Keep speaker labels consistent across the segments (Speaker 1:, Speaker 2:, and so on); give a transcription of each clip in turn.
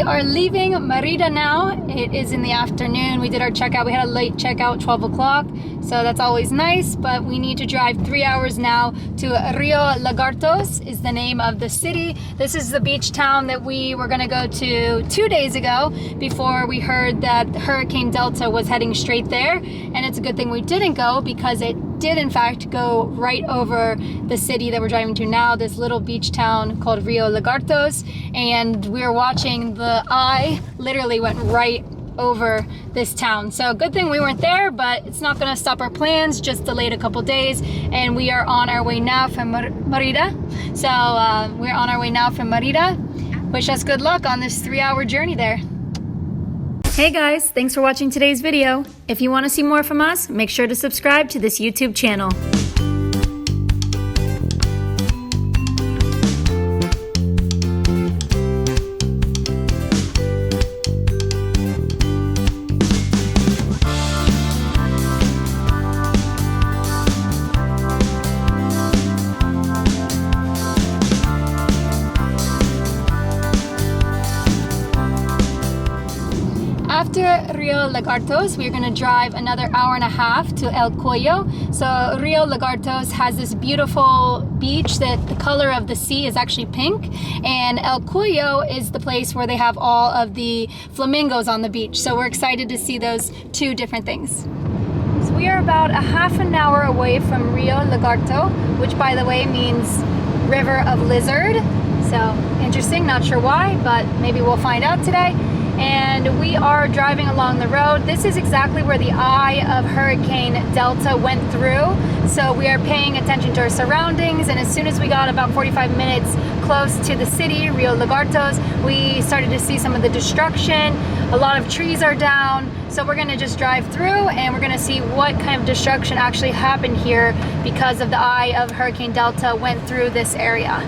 Speaker 1: We are leaving Merida now. It is in the afternoon. We did our checkout. We had a late checkout, 12 o'clock. So that's always nice, but we need to drive 3 hours now to Rio Lagartos is the name of the city. This is the beach town that we were gonna go to 2 days ago before we heard that Hurricane Delta was heading straight there. And it's a good thing we didn't go because it did in fact go right over the city that we're driving to now, this little beach town called Rio Lagartos. And we were watching, the eye literally went right over this town. So good thing we weren't there, but it's not gonna stop our plans, just delayed a couple days. And we are on our way now from Merida. So we're on our way now from Merida. Wish us good luck on this 3-hour journey there. Hey guys, thanks for watching today's video. If you want to see more from us, make sure to subscribe to this YouTube channel. After Rio Lagartos, we're going to drive another hour and a half to El Cuello. So Rio Lagartos has this beautiful beach that the color of the sea is actually pink, and El Cuello is the place where they have all of the flamingos on the beach. So we're excited to see those two different things. So we are about a half an hour away from Rio Lagarto, which by the way means river of lizard. So interesting, not sure why, but maybe we'll find out today. And we are driving along the road. This is exactly where the eye of Hurricane Delta went through. So we are paying attention to our surroundings, and as soon as we got about 45 minutes close to the city, Rio Lagartos, we started to see some of the destruction. A lot of trees are down. So we're gonna just drive through and we're gonna see what kind of destruction actually happened here because of the eye of Hurricane Delta went through this area.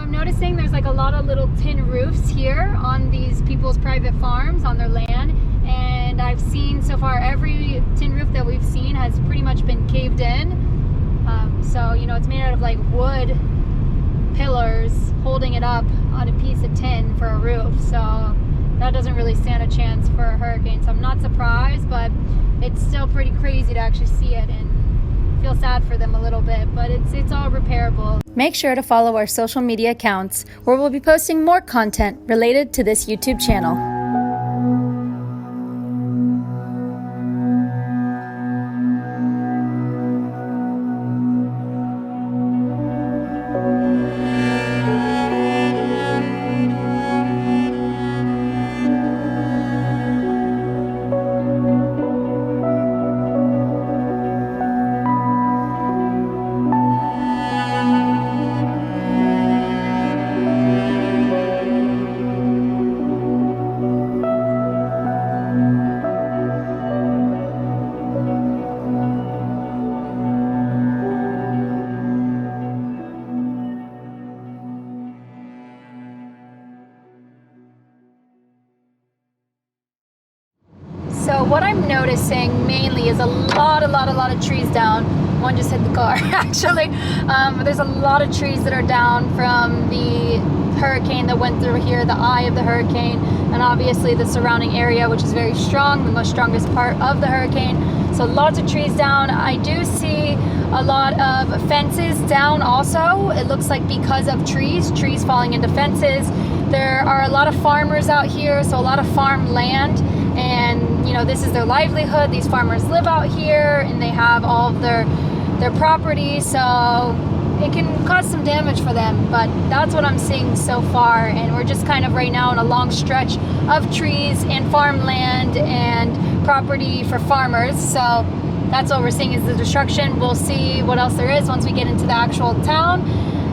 Speaker 1: Noticing there's like a lot of little tin roofs here on these people's private farms on their land, and I've seen so far every tin roof that we've seen has pretty much been caved in. So you know, it's made out of like wood pillars holding it up on a piece of tin for a roof, so that doesn't really stand a chance for a hurricane. So I'm not surprised, but it's still pretty crazy to actually see it and feel sad for them a little bit, but it's all repairable. Make sure to follow our social media accounts where we'll be posting more content related to this YouTube channel. So what I'm noticing mainly is a lot of trees down. One just hit the car actually. There's a lot of trees that are down from the hurricane that went through here, the eye of the hurricane, and obviously the surrounding area, which is very strong, the most strongest part of the hurricane. So lots of trees down. I do see a lot of fences down also. It looks like because of trees falling into fences. There are a lot of farmers out here, so a lot of farm land, and you know, this is their livelihood. These farmers live out here and they have all of their property, so it can cause some damage for them, but that's what I'm seeing so far. And we're just kind of right now in a long stretch of trees and farmland and property for farmers, so that's what we're seeing is the destruction. We'll see what else there is once we get into the actual town,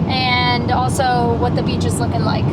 Speaker 1: and also what the beach is looking like.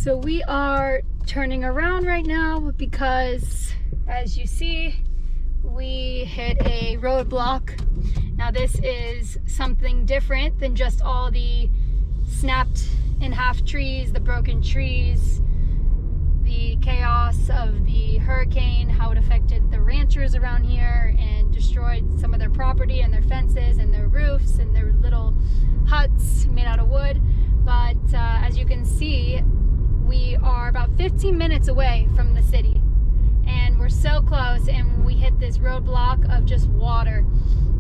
Speaker 1: So we are turning around right now because, as you see, we hit a roadblock. Now this is something different than just all the snapped in half trees, the broken trees, the chaos of the hurricane, how it affected the ranchers around here and destroyed some of their property and their fences and their roofs and their little huts made out of wood. But as you can see, we are about 15 minutes away from the city and we're so close, and we hit this roadblock of just water.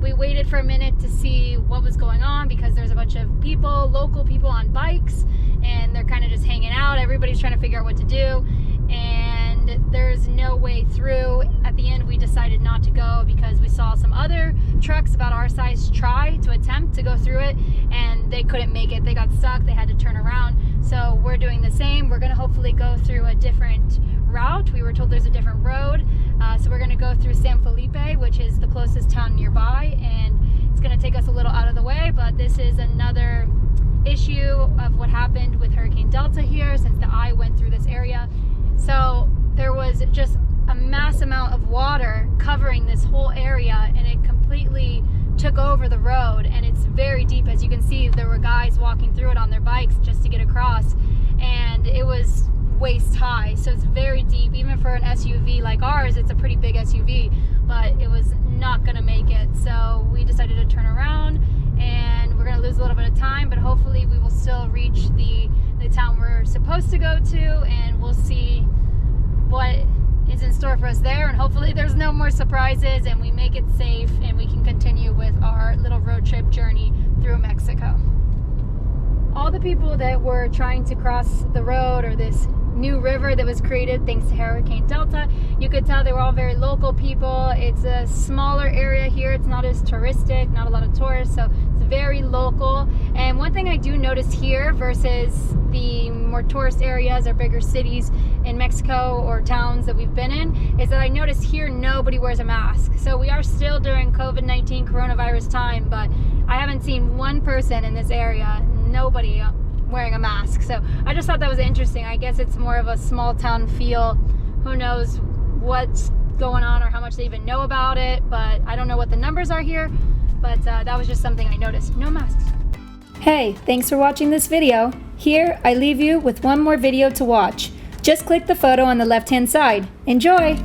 Speaker 1: We waited for a minute to see what was going on because there's a bunch of people, local people on bikes, and they're kind of just hanging out. Everybody's trying to figure out what to do, and there's no way through. At the end, we decided not to go because we saw some other trucks about our size try to attempt to go through it, and they couldn't make it. They got stuck. They had to turn around. So we're doing the same. We're going to hopefully go through a different route. We were told there's a different road. So we're going to go through San Felipe, which is the closest town nearby, and it's going to take us a little out of the way, but this is another issue of what happened with Hurricane Delta here since the eye went through this area. So there was just a mass amount of water covering this whole area, and it completely took over the road, and it's very deep. As you can see, there were guys walking through it on their bikes just to get across, and it was waist high, so it's very deep. Even for an SUV like ours, it's a pretty big SUV, but it was not gonna make it. So we decided to turn around, and we're gonna lose a little bit of time, but hopefully we will still reach the town we're supposed to go to, and we'll see what is in store for us there, and hopefully there's no more surprises and we make it safe and we can continue with our little road trip journey through Mexico. All the people that were trying to cross the road, or this new river that was created thanks to Hurricane Delta, you could tell they were all very local people. It's a smaller area here. It's not as touristic, not a lot of tourists, so it's very local. And one thing I do notice here versus the more tourist areas or bigger cities in Mexico or towns that we've been in is that I notice here nobody wears a mask. So we are still during COVID-19 coronavirus time, but I haven't seen one person in this area, nobody wearing a mask. So I just thought that was interesting. I guess it's more of a small town feel. Who knows what's going on or how much they even know about it, but I don't know what the numbers are here, but that was just something I noticed. No masks. Hey, thanks for watching this video. Here, I leave you with one more video to watch. Just click the photo on the left-hand side. Enjoy!